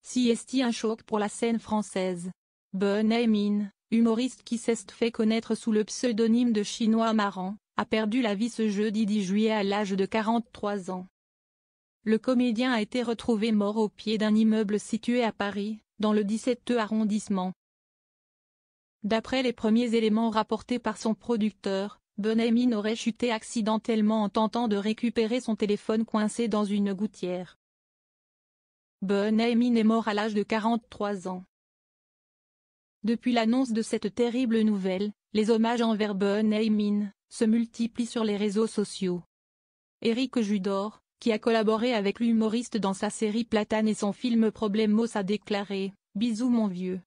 CST un choc pour la scène française. Ben-Haïmin, humoriste qui s'est fait connaître sous le pseudonyme de Chinois Marrant, a perdu la vie ce jeudi 10 juillet à l'âge de 43 ans. Le comédien a été retrouvé mort au pied d'un immeuble situé à Paris, dans le 17e arrondissement. D'après les premiers éléments rapportés par son producteur, Ben-Haïmin aurait chuté accidentellement en tentant de récupérer son téléphone coincé dans une gouttière. Ben-Haïmin est mort à l'âge de 43 ans. Depuis l'annonce de cette terrible nouvelle, les hommages envers Ben-Haïmin se multiplient sur les réseaux sociaux. Éric Judor, qui a collaboré avec l'humoriste dans sa série Platane et son film Problemos, a déclaré « Bisous mon vieux ».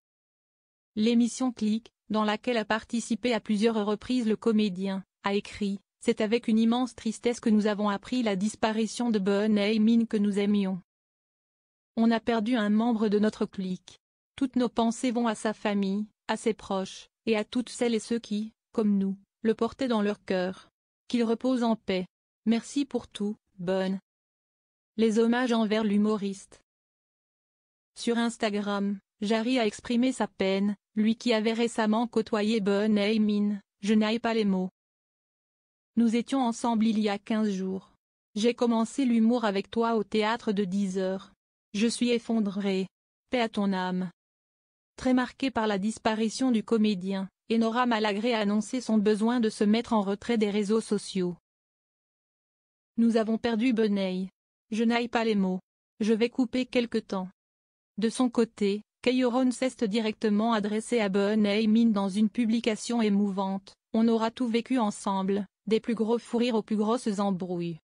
L'émission Click, dans laquelle a participé à plusieurs reprises le comédien, a écrit « C'est avec une immense tristesse que nous avons appris la disparition de Ben-Haïmin que nous aimions. On a perdu un membre de notre clique. Toutes nos pensées vont à sa famille, à ses proches, et à toutes celles et ceux qui, comme nous, le portaient dans leur cœur. Qu'il repose en paix. Merci pour tout, Ben ». Les hommages envers l'humoriste. Sur Instagram, Jarry a exprimé sa peine, lui qui avait récemment côtoyé Ben-Haïmin, je n'ai pas les mots. Nous étions ensemble il y a 15 jours. J'ai commencé l'humour avec toi au théâtre de 10 heures. Je suis effondré. Paix à ton âme. Très marqué par la disparition du comédien, Enora Malagré a annoncé son besoin de se mettre en retrait des réseaux sociaux. Nous avons perdu Ben-Haï. Je n'ai pas les mots. Je vais couper quelque temps. De son côté, Keyron s'est directement adressé à Ben-Haïmin dans une publication émouvante. On aura tout vécu ensemble, des plus gros fous rires aux plus grosses embrouilles.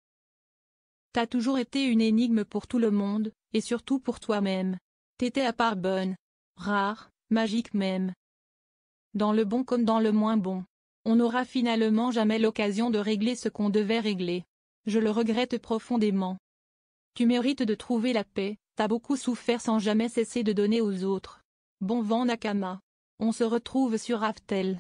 T'as toujours été une énigme pour tout le monde, et surtout pour toi-même. T'étais à part bonne, rare, magique même. Dans le bon comme dans le moins bon. On n'aura finalement jamais l'occasion de régler ce qu'on devait régler. Je le regrette profondément. Tu mérites de trouver la paix, t'as beaucoup souffert sans jamais cesser de donner aux autres. Bon vent Nakama. On se retrouve sur Aftel.